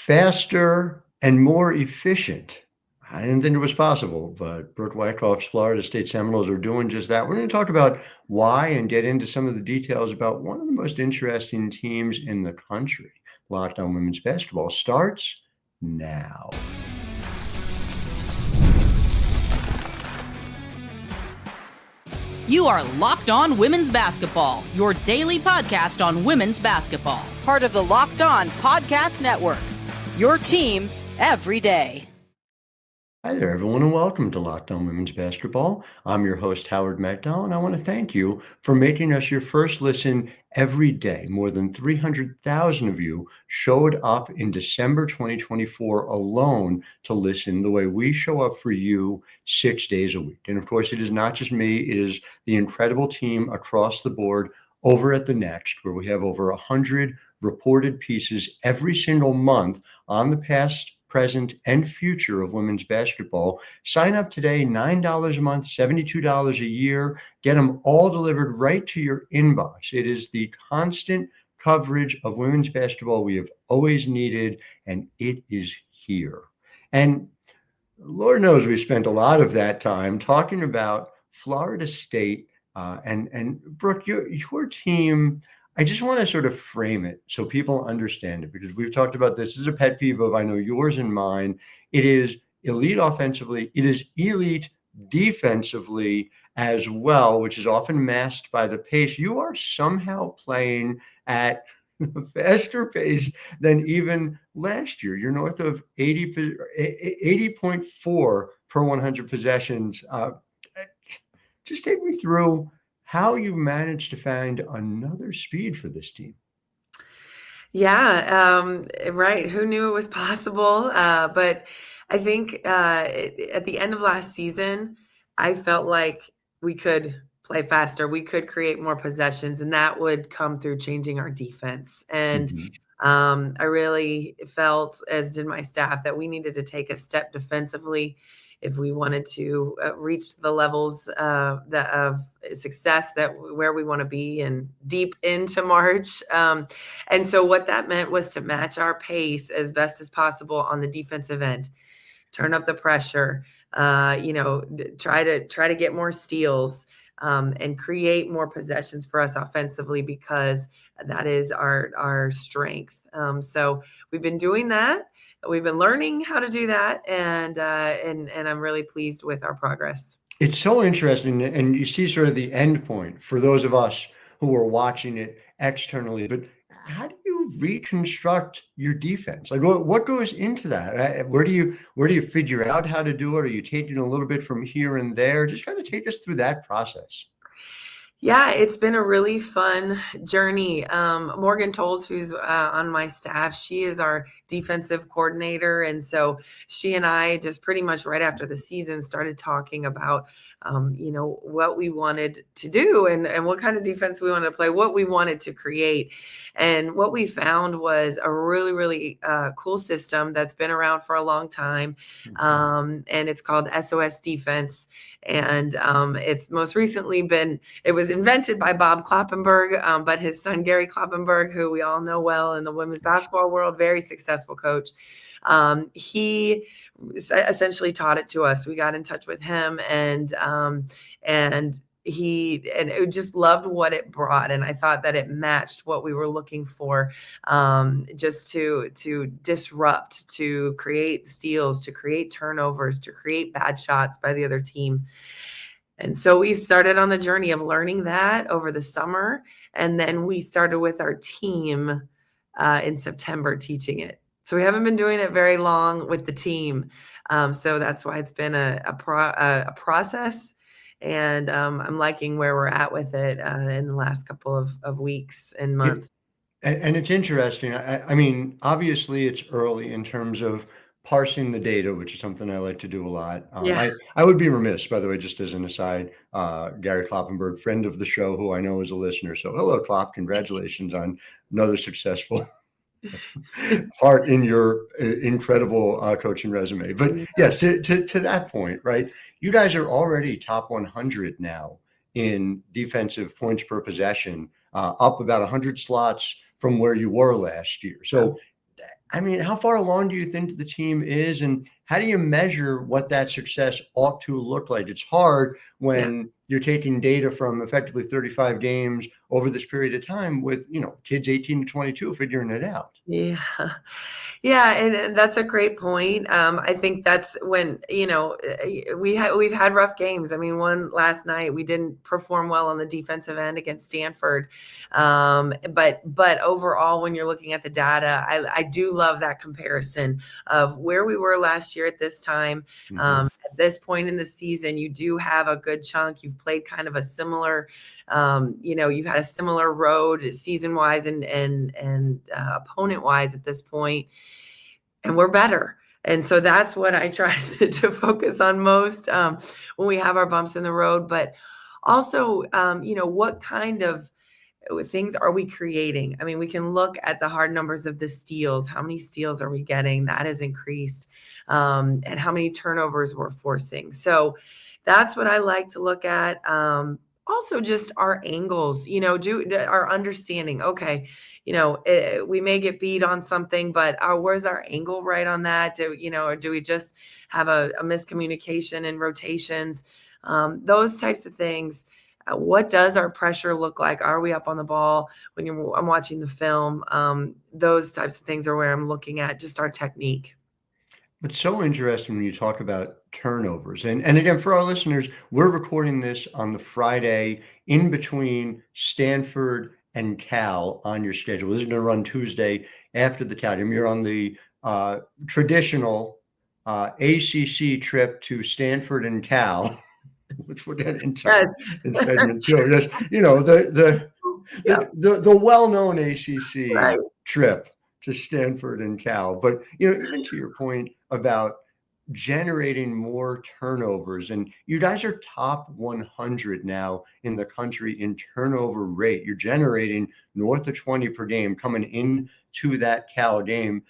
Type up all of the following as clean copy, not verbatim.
faster and more efficient. I didn't think it was possible, but Brooke Wyckoff's Florida State Seminoles are doing just that. We're going to talk about why and get into some of the details about one of the most interesting teams in the country. Locked On Women's Basketball starts now. You are Locked On Women's Basketball, your daily podcast on women's basketball. Part of the Locked On Podcast Network, your team every day. Hi there, everyone, and welcome to Locked On Women's Basketball. I'm your host, Howard Megdal, and I want to thank you for making us your first listen every day. More than 300,000 of you showed up in December 2024 alone to listen the way we show up for you 6 days a week. And of course, it is not just me, it is the incredible team across the board over at The Next, where we have over 100 reported pieces every single month on the past, present, and future of women's basketball. Sign up today, $9 a month, $72 a year. Get them all delivered right to your inbox. It is the constant coverage of women's basketball we have always needed, and it is here. And Lord knows we spent a lot of that time talking about Florida State and Brooke, your team. I just want to sort of frame it so people understand it, because we've talked about this. This is a pet peeve of, I know, yours and mine. It is elite offensively. It is elite defensively as well, which is often masked by the pace. You are somehow playing at a faster pace than even last year. You're north of 80.4 per 100 possessions. Just take me through how you managed to find another speed for this team. Yeah, right. Who knew it was possible? But I think at the end of last season, I felt like we could play faster. We could create more possessions, and that would come through changing our defense. And I really felt, as did my staff, that we needed to take a step defensively if we wanted to reach the levels of success where we want to be and deep into March. And so what that meant was to match our pace as best as possible on the defensive end, turn up the pressure, try to get more steals, and create more possessions for us offensively, because that is our strength. So we've been doing that. We've been learning how to do that, and I'm really pleased with our progress. It's so interesting, and you see sort of the end point for those of us who are watching it externally. But how do you reconstruct your defense? Like, what goes into that? Where do you figure out how to do it? Are you taking a little bit from here and there? Just kind of take us through that process. Yeah, it's been a really fun journey. Morgan Tolles, who's on my staff, she is our defensive coordinator. And so she and I just pretty much right after the season started talking about, what we wanted to do and what kind of defense we wanted to play, what we wanted to create. And what we found was a really, really cool system that's been around for a long time. And it's called SOS Defense. And it's most recently it was invented by Bob Kloppenberg, but his son, Gary Kloppenberg, who we all know well in the women's basketball world, very successful coach. He essentially taught it to us. We got in touch with him and it just loved what it brought. And I thought that it matched what we were looking for, just to disrupt, to create steals, to create turnovers, to create bad shots by the other team. And so we started on the journey of learning that over the summer. And then we started with our team in September teaching it. So we haven't been doing it very long with the team. So that's why it's been a process. And I'm liking where we're at with it in the last couple of weeks and months. And it's interesting. I mean, obviously it's early in terms of parsing the data, which is something I like to do a lot. I would be remiss, by the way, just as an aside, Gary Kloppenberg, friend of the show, who I know is a listener. So hello, Klopp. Congratulations on another successful part in your incredible coaching resume. But yes, to that point, right? You guys are already top 100 now in defensive points per possession, up about 100 slots from where you were last year. So I mean, how far along do you think the team is, and how do you measure what that success ought to look like? It's hard Yeah. when you're taking data from effectively 35 games over this period of time with, kids 18 to 22 figuring it out. Yeah. Yeah, and that's a great point. I think that's when, we've had rough games. I mean, one last night, we didn't perform well on the defensive end against Stanford. But overall, when you're looking at the data, I do love that comparison of where we were last year at this time. Mhm. At this point in the season, you do have a good chunk. You've played kind of a similar, you've had a similar road season wise and opponent wise at this point, and we're better. And so that's what I try to focus on most when we have our bumps in the road. But also, what kind of things are we creating? I mean, we can look at the hard numbers of the steals. How many steals are we getting? That has increased. And how many turnovers we're forcing. So that's what I like to look at. Also, just our angles, our understanding. Okay, we may get beat on something, but where's our angle right on that? Or do we just have a miscommunication in rotations? Those types of things. What does our pressure look like? Are we up on the ball when I'm watching the film? Those types of things are where I'm looking at just our technique. It's so interesting when you talk about turnovers. And again, for our listeners, we're recording this on the Friday in between Stanford and Cal on your schedule. This is going to run Tuesday after the Cal game. You're on the traditional ACC trip to Stanford and Cal, which we'll get into Yes. in segment two. Yes, the Yeah. the well-known ACC Right. trip to Stanford and Cal. But, even to your point about generating more turnovers, and you guys are top 100 now in the country in turnover rate. You're generating north of 20 per game coming into that Cal game.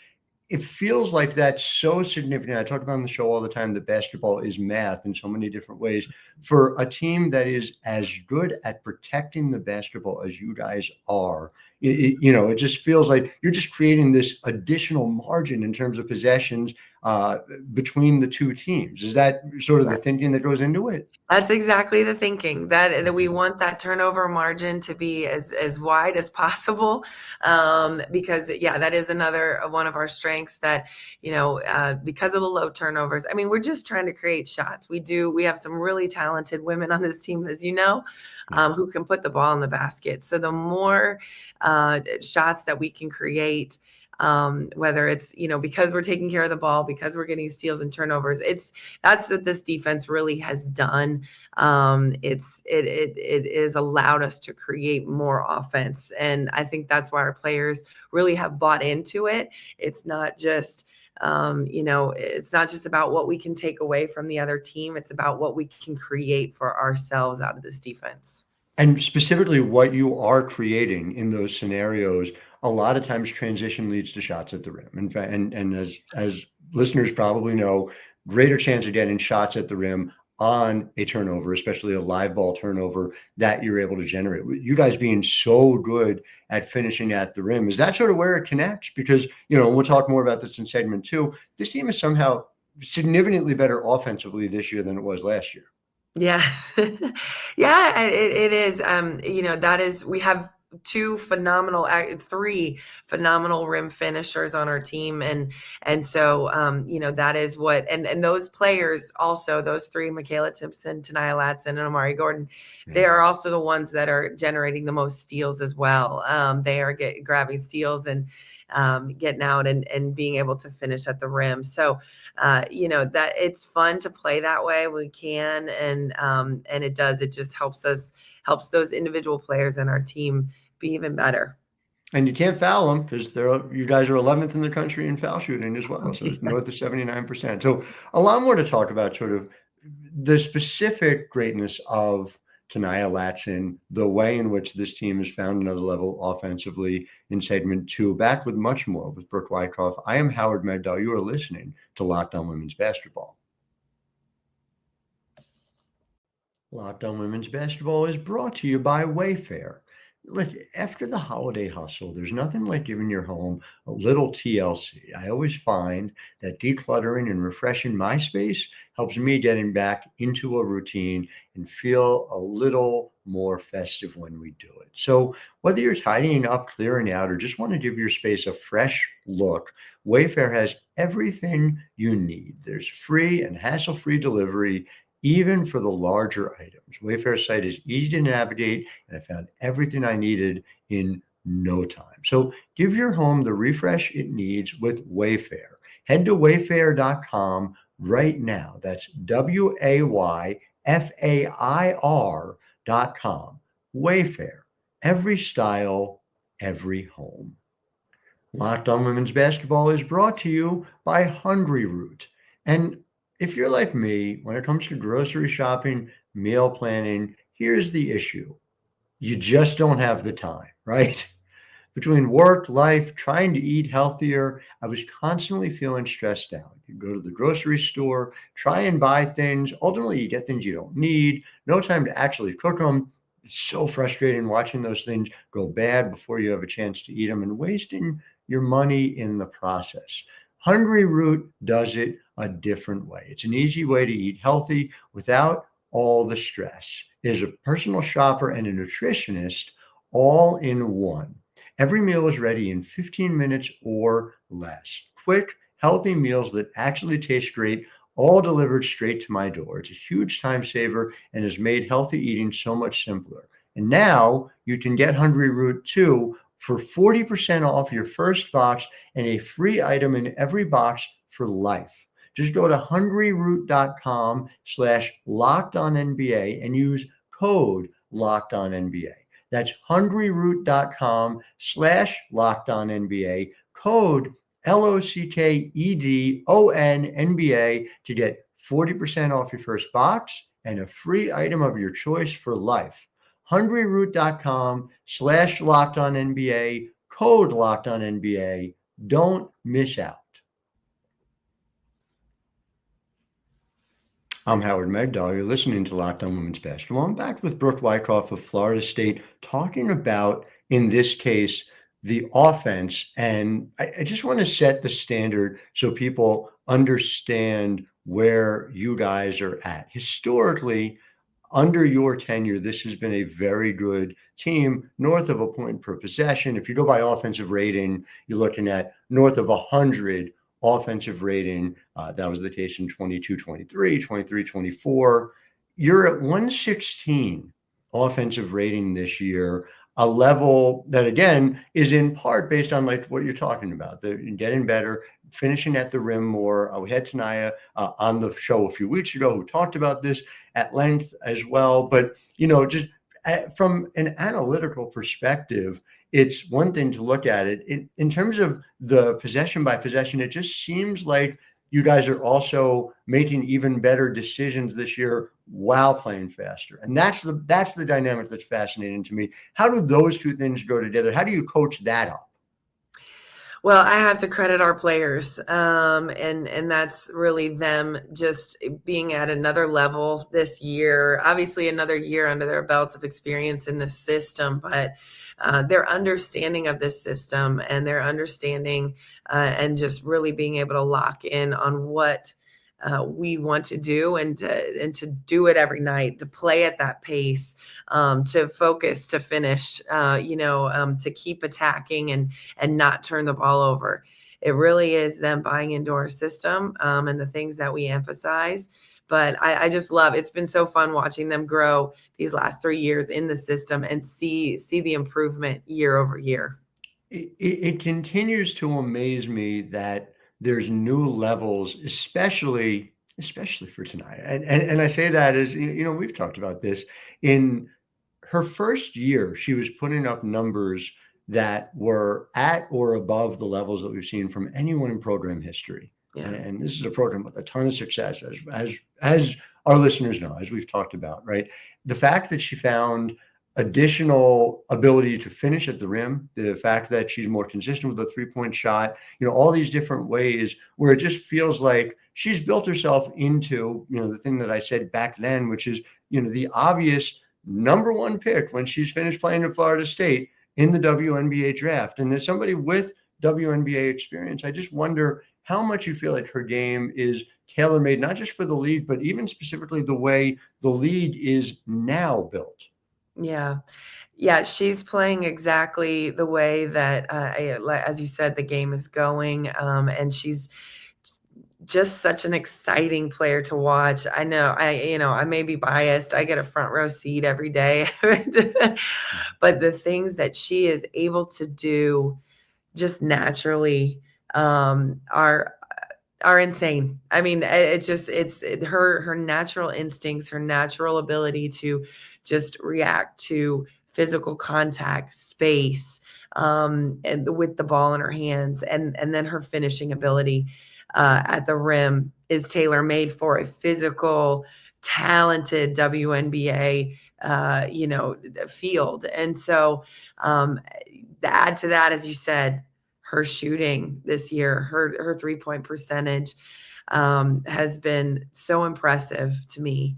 It feels like that's so significant. I talk about on the show all the time that basketball is math in so many different ways. For a team that is as good at protecting the basketball as you guys are, it just feels like you're just creating this additional margin in terms of possessions between the two teams. Is that sort of the thinking that goes into it? That's exactly the thinking that we want that turnover margin to be as wide as possible, because that is another one of our strengths that because of the low turnovers. I mean, we're just trying to create shots. We have some really talented women on this team, as you know, who can put the ball in the basket. So the more shots that we can create. Whether it's because we're taking care of the ball, because we're getting steals and turnovers, that's what this defense really has done. It is allowed us to create more offense, and I think that's why our players really have bought into it. It's not just it's not just about what we can take away from the other team. It's about what we can create for ourselves out of this defense. And specifically what you are creating in those scenarios, a lot of times transition leads to shots at the rim. In fact, and as listeners probably know, greater chance of getting shots at the rim on a turnover, especially a live ball turnover that you're able to generate. You guys being so good at finishing at the rim, is that sort of where it connects? Because, we'll talk more about this in segment two. This team is somehow significantly better offensively this year than it was last year. Yeah. Yeah, it is. That is, we have three phenomenal rim finishers on our team. And so, that is what, and those players also, those three, Michaela Timpson, Ta'Niya Latson, and Amari Gordon, they are also the ones that are generating the most steals as well. They are grabbing steals and getting out and being able to finish at the rim. So, that it's fun to play that way. We can, and it does. It just helps those individual players in our team be even better. And you can't foul them because you guys are 11th in the country in foul shooting as well. So it's north of 79%. So a lot more to talk about, sort of the specific greatness of Ta'Niya Latson, the way in which this team has found another level offensively in segment two. Back with much more with Brooke Wyckoff. I am Howard Megdal. You are listening to Locked On Women's Basketball. Locked On Women's Basketball is brought to you by Wayfair. like after the holiday hustle, there's nothing like giving your home a little TLC. I always find that decluttering and refreshing my space helps me getting back into a routine and feel a little more festive when we do it. So whether you're tidying up, clearing out, or just want to give your space a fresh look, Wayfair has everything you need. There's free and hassle-free delivery, even for the larger items. Wayfair's site is easy to navigate, and I found everything I needed in no time. So give your home the refresh it needs with Wayfair. Head to wayfair.com right now. That's WAYFAIR.com. Wayfair. Every style, every home. Locked On Women's Basketball is brought to you by Hungry Root. And if you're like me, when it comes to grocery shopping, meal planning, here's the issue. You just don't have the time, right? Between work, life, trying to eat healthier, I was constantly feeling stressed out. You go to the grocery store, try and buy things. Ultimately, you get things you don't need, no time to actually cook them. It's so frustrating watching those things go bad before you have a chance to eat them and wasting your money in the process. Hungry Root does it a different way. It's an easy way to eat healthy without all the stress. It is a personal shopper and a nutritionist all in one. Every meal is ready in 15 minutes or less. Quick, healthy meals that actually taste great, all delivered straight to my door. It's a huge time saver and has made healthy eating so much simpler. And now you can get Hungry Root too for 40% off your first box and a free item in every box for life. Just go to hungryroot.com/lockedonnba and use code LOCKEDONNBA. That's hungryroot.com/lockedonnba, code LOCKEDONNBA to get 40% off your first box and a free item of your choice for life. hungryroot.com/lockedonnba, code LOCKEDONNBA. Don't miss out. I'm Howard Megdal. You're listening to Locked On Women's Basketball. I'm back with Brooke Wyckoff of Florida State talking about, in this case, the offense. And I just want to set the standard so people understand where you guys are at. Historically, under your tenure, this has been a very good team, north of a point per possession. If you go by offensive rating, you're looking at north of 100 offensive rating. That was the case in 22-23, 23-24. You're at 116 offensive rating this year, a level that, again, is in part based on like what you're talking about, getting better, finishing at the rim more. We had Ta'Niya on the show a few weeks ago who talked about this at length as well. But, just from an analytical perspective, it's one thing to look at it. In terms of the possession by possession, it just seems like you guys are also making even better decisions this year while playing faster. And that's the dynamic that's fascinating to me. How do those two things go together? How do you coach that up? Well, I have to credit our players, and that's really them just being at another level this year. Obviously, another year under their belts of experience in the system, but their understanding of this system and their understanding and just really being able to lock in on what we want to do and to do it every night, to play at that pace, to focus, to finish, to keep attacking and not turn the ball over. It really is them buying into our system and the things that we emphasize. But I just love, it's been so fun watching them grow these last 3 years in the system and see the improvement year over year. It continues to amaze me that there's new levels, especially for Ta'Niya. And I say that as, we've talked about this. In her first year, she was putting up numbers that were at or above the levels that we've seen from anyone in program history. Yeah. And this is a program with a ton of success, as our listeners know, as we've talked about, right? The fact that she found additional ability to finish at the rim, the fact that she's more consistent with a three-point shot, all these different ways where it just feels like she's built herself into, the thing that I said back then, which is, the obvious #1 pick when she's finished playing at Florida State in the WNBA draft. And as somebody with WNBA experience, I just wonder how much you feel like her game is tailor-made, not just for the league, but even specifically the way the league is now built. Yeah. Yeah, she's playing exactly the way that, as you said, the game is going, and she's just such an exciting player to watch. I know I may be biased. I get a front row seat every day, but the things that she is able to do just naturally, are insane. I mean, her natural instincts, her natural ability to just react to physical contact, space, and with the ball in her hands, and then her finishing ability at the rim is tailor made for a physical, talented WNBA field. And so, add to that, as you said, her shooting this year, her 3-point percentage has been so impressive to me.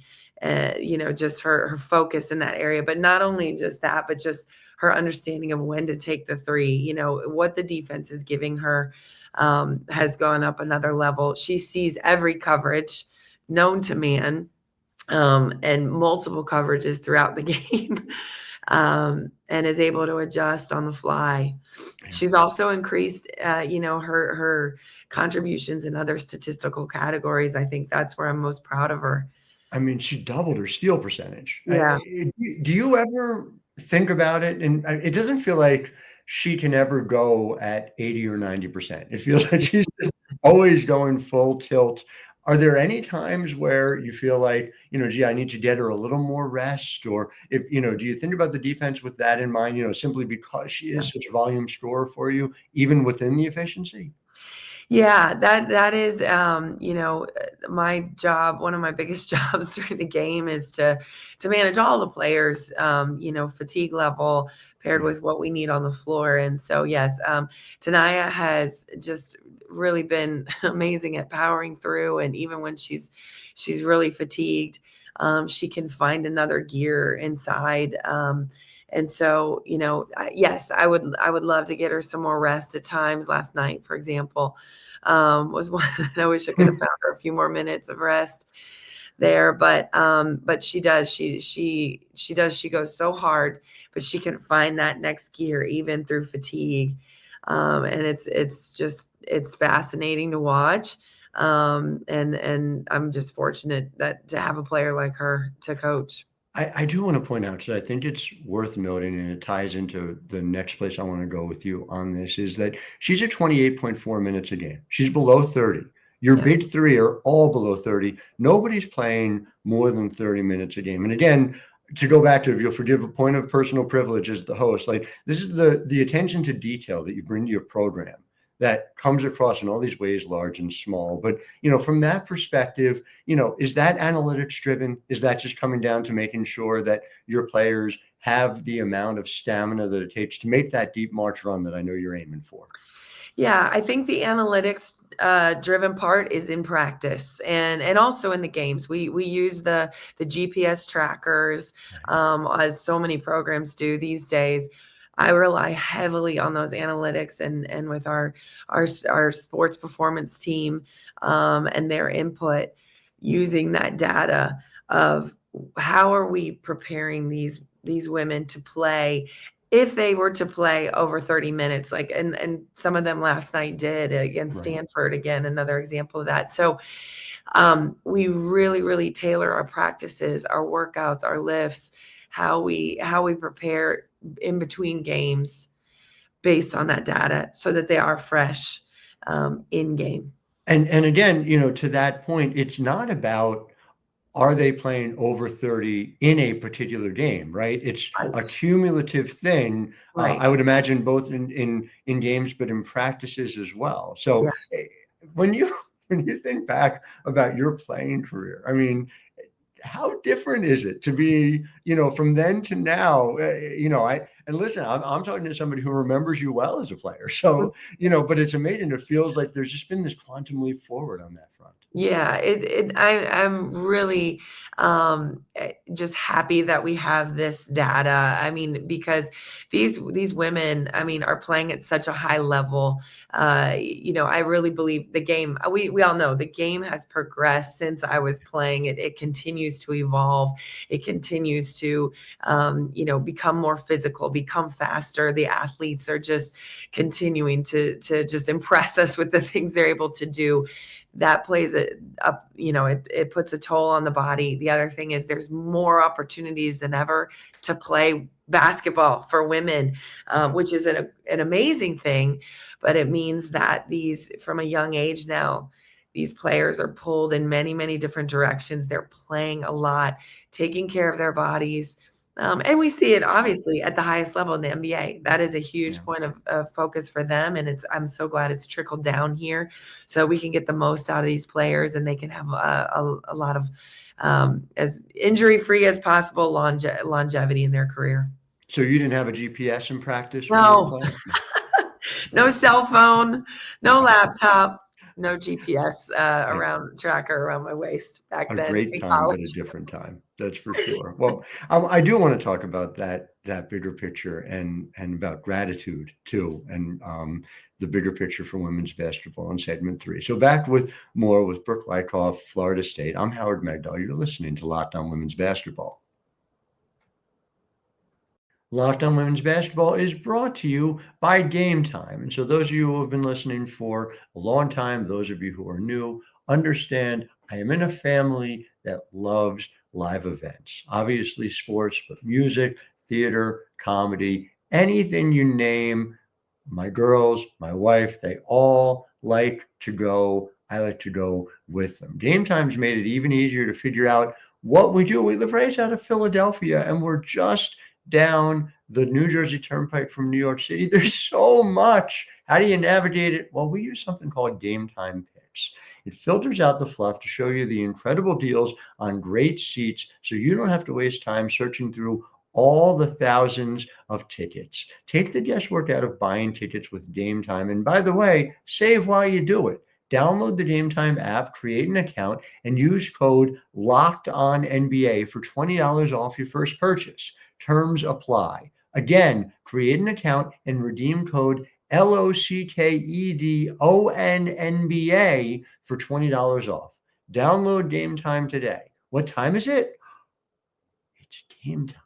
Just her focus in that area, but not only just that, but just her understanding of when to take the three. What the defense is giving her has gone up another level. She sees every coverage known to man, and multiple coverages throughout the game. And is able to adjust on the fly. She's also increased, her contributions in other statistical categories. I think that's where I'm most proud of her. I mean, she doubled her steal percentage. Yeah. Do you ever think about it? And it doesn't feel like she can ever go at 80 or 90%. It feels like she's just always going full tilt. Are there any times where you feel like, gee, I need to get her a little more rest? Or do you think about the defense with that in mind, simply because she is such a volume scorer for you, even within the efficiency? Yeah, that is, my job. One of my biggest jobs during the game is to manage all the players, fatigue level paired with what we need on the floor. And so, yes, Ta'Niya has just really been amazing at powering through. And even when she's really fatigued, she can find another gear inside. And so, yes, I would love to get her some more rest at times. Last night, for example, was one that I wish I could have found her a few more minutes of rest there. But she does. She does. She goes so hard, but she can find that next gear even through fatigue. And it's fascinating to watch. And I'm just fortunate to have a player like her to coach. I do want to point out, because I think it's worth noting, and it ties into the next place I want to go with you on this, is that she's at 28.4 minutes a game. She's below 30. Your big three are all below 30. Nobody's playing more than 30 minutes a game. And again, to go back to, if you'll forgive a point of personal privilege as the host, like, this is the attention to detail that you bring to your program that comes across in all these ways, large and small. But, from that perspective, is that analytics driven? Is that just coming down to making sure that your players have the amount of stamina that it takes to make that deep March run that I know you're aiming for? Yeah, I think the analytics driven part is in practice and also in the games. We use the GPS trackers, as so many programs do these days. I rely heavily on those analytics and with our sports performance team, and their input, using that data of how are we preparing these women to play if they were to play over 30 minutes, like, and some of them last night did against Stanford, again, another example of that. So we really, really tailor our practices, our workouts, our lifts, how we prepare in between games based on that data so that they are fresh in game. And again, to that point, it's not about, are they playing over 30 in a particular game, right? It's a cumulative thing. I would imagine both in games, but in practices as well. So when you think back about your playing career, I mean, how different is it to be, from then to now? And listen, I'm talking to somebody who remembers you well as a player. So, but it's amazing. It feels like there's just been this quantum leap forward on that front. Yeah, I'm really just happy that we have this data. I mean, because these women, I mean, are playing at such a high level. I really believe the game. We all know the game has progressed since I was playing. It continues to evolve. It continues to, become more physical, become faster. The athletes are just continuing to just impress us with the things they're able to do. That plays it up, it puts a toll on the body. The other thing is there's more opportunities than ever to play basketball for women, which is an amazing thing. But it means that from a young age now, these players are pulled in many, many different directions. They're playing a lot, taking care of their bodies. And we see it obviously at the highest level in the NBA. That is a huge point of focus for them. And I'm so glad it's trickled down here so we can get the most out of these players and they can have a lot of as injury-free as possible longevity in their career. So you didn't have a GPS in practice? No, no cell phone, no laptop. No GPS tracker around my waist back then. A great time, but a different time. That's for sure. Well, I do want to talk about that bigger picture and about gratitude too, and the bigger picture for women's basketball in segment 3. So back with more with Brooke Wyckoff, Florida State. I'm Howard Megdal. You're listening to Locked On Women's Basketball. Locked On Women's Basketball is brought to you by Game Time. And so those of you who have been listening for a long time, those of you who are new, understand I am in a family that loves live events. Obviously sports, but music, theater, comedy, anything you name. My girls, my wife, they all like to go. I like to go with them. Game Time's made it even easier to figure out what we do. We live right out of Philadelphia, and we're just down the New Jersey Turnpike from New York City. There's so much. How do you navigate it? Well, we use something called Game Time Picks. It filters out the fluff to show you the incredible deals on great seats so you don't have to waste time searching through all the thousands of tickets. Take the guesswork out of buying tickets with Game Time. And by the way, save while you do it. Download the Game Time app, create an account, and use code LOCKEDONNBA for $20 off your first purchase. Terms apply. Again, create an account and redeem code LOCKEDONNBA for $20 off. Download Game Time today. What time is it? It's game time.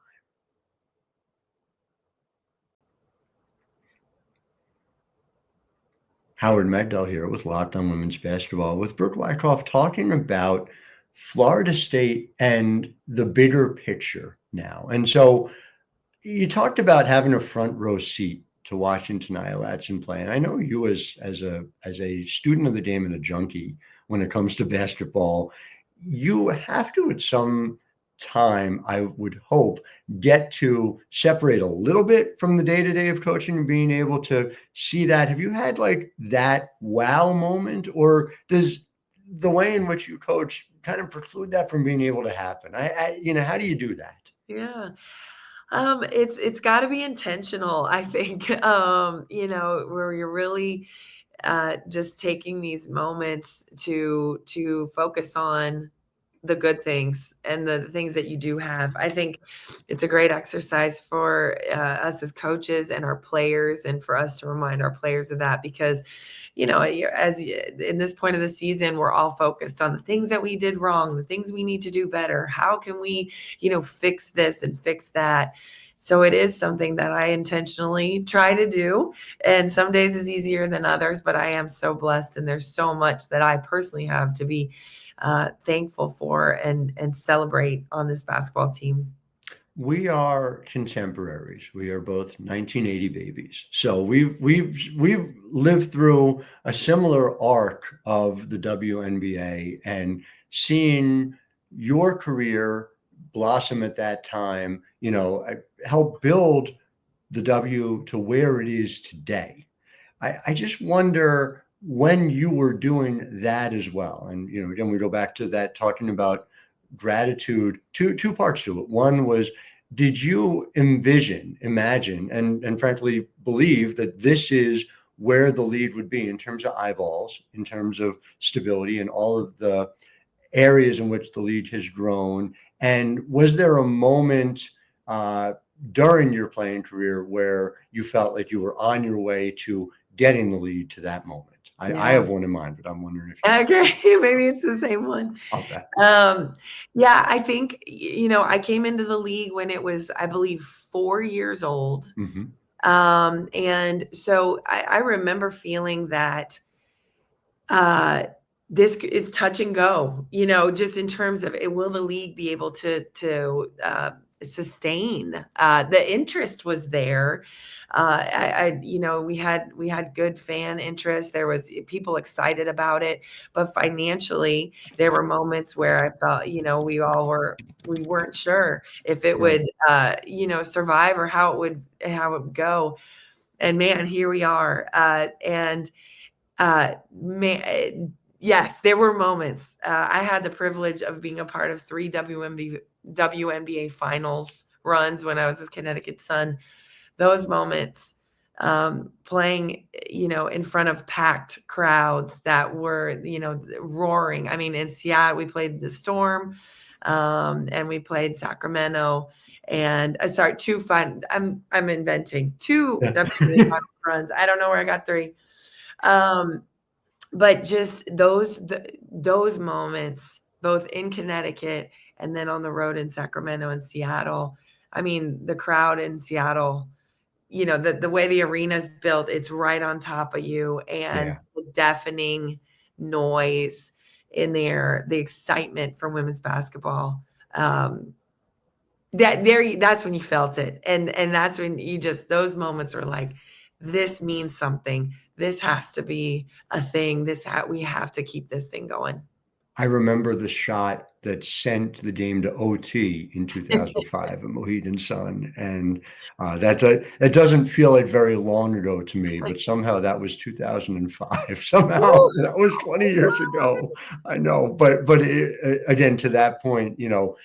Howard Megdal here with Locked On Women's Basketball with Brooke Wyckoff talking about Florida State and the bigger picture now. And so you talked about having a front row seat to watching Ta'Niya Latson play. And I know you as a student of the game and a junkie when it comes to basketball, you have to at some time, I would hope, get to separate a little bit from the day-to-day of coaching and being able to see that. Have you had like that wow moment, or does the way in which you coach kind of preclude that from being able to happen? How do you do that? Yeah. It's got to be intentional, I think, where you're really just taking these moments to focus on the good things and the things that you do have. I think it's a great exercise for us as coaches and our players, and for us to remind our players of that, because, as in this point of the season, we're all focused on the things that we did wrong, the things we need to do better. How can we, fix this and fix that? So it is something that I intentionally try to do. And some days is easier than others, but I am so blessed. And there's so much that I personally have to be thankful for and celebrate on this basketball team. We are contemporaries. We are both 1980 babies. So we've lived through a similar arc of the WNBA, and seeing your career blossom at that time, help build the W to where it is today. I just wonder when you were doing that as well. And, again, we go back to that, talking about gratitude, two parts to it. One was did you imagine, and frankly believe that this is where the league would be in terms of eyeballs, in terms of stability, and all of the areas in which the league has grown? And was there a moment during your playing career where you felt like you were on your way to getting the lead to that moment? I have one in mind, but I'm wondering if you... Okay, maybe it's the same one. I'll bet. Yeah, I think, I came into the league when it was, I believe, 4 years old. Mm-hmm. And so I remember feeling that this is touch and go, just in terms of will the league be able to sustain? The interest was there. We had good fan interest. There was people excited about it, but financially there were moments where I felt, we weren't sure if it would, survive or how it would go. And man, here we are. Yes, there were moments. I had the privilege of being a part of 3 WNBA finals runs when I was with Connecticut Sun. Those moments, playing, in front of packed crowds that were, roaring. I mean, in Seattle, we played the Storm, and we played Sacramento, and I'm inventing 2 WNBA finals runs. I don't know where I got 3. But just those moments, both in Connecticut and then on the road in Sacramento and Seattle. I mean, the crowd in Seattle, the way the arena's built, it's right on top of you, and the deafening noise in there, the excitement for women's basketball. That's when you felt it. And that's when those moments are like, this means something. This has to be a thing. We have to keep this thing going. I remember the shot that sent the game to OT in 2005 at Mohegan Sun. And that doesn't feel like very long ago to me, but somehow that was 2005. Somehow that was 20 years ago. I know. But again, to that point, to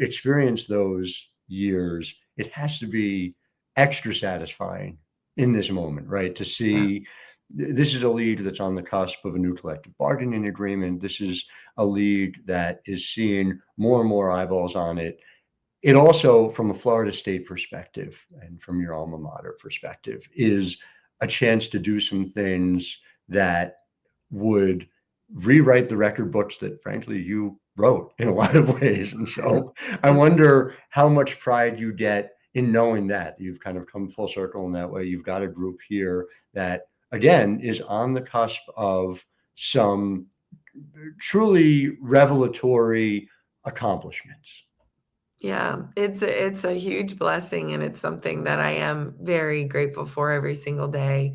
experience those years, it has to be extra satisfying in this moment, right? To see this is a league that's on the cusp of a new collective bargaining agreement. This is a league that is seeing more and more eyeballs on it. It also, from a Florida State perspective and from your alma mater perspective, is a chance to do some things that would rewrite the record books that, frankly, you wrote in a lot of ways. And so I wonder how much pride you get in knowing that you've kind of come full circle in that way. You've got a group here that, again, is on the cusp of some truly revelatory accomplishments. Yeah, it's a huge blessing, and it's something that I am very grateful for every single day,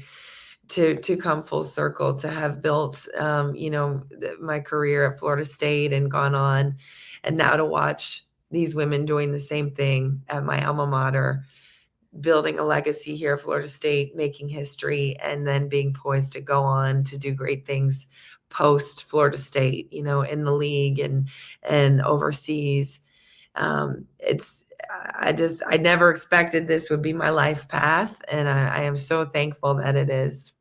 to come full circle, to have built, my career at Florida State and gone on, and now to watch these women doing the same thing at my alma mater, building a legacy here at Florida State, making history, and then being poised to go on to do great things post Florida State, in the league and overseas. I never expected this would be my life path, and I am so thankful that it is.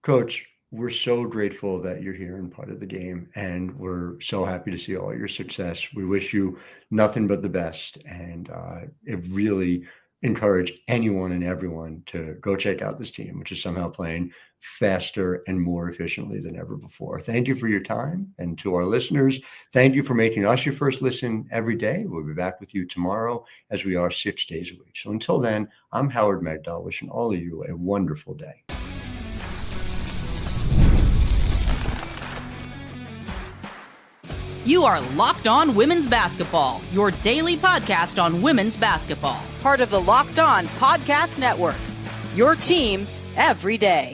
Coach, we're so grateful that you're here and part of the game, and we're so happy to see all your success. We wish you nothing but the best, and it really encourage anyone and everyone to go check out this team, which is somehow playing faster and more efficiently than ever before. Thank you for your time. And to our listeners, thank you for making us your first listen every day. We'll be back with you tomorrow, as we are 6 days a week. So until then, I'm Howard Megdal, wishing all of you a wonderful day. You are Locked On Women's Basketball, your daily podcast on women's basketball. Part of the Locked On Podcast Network, your team every day.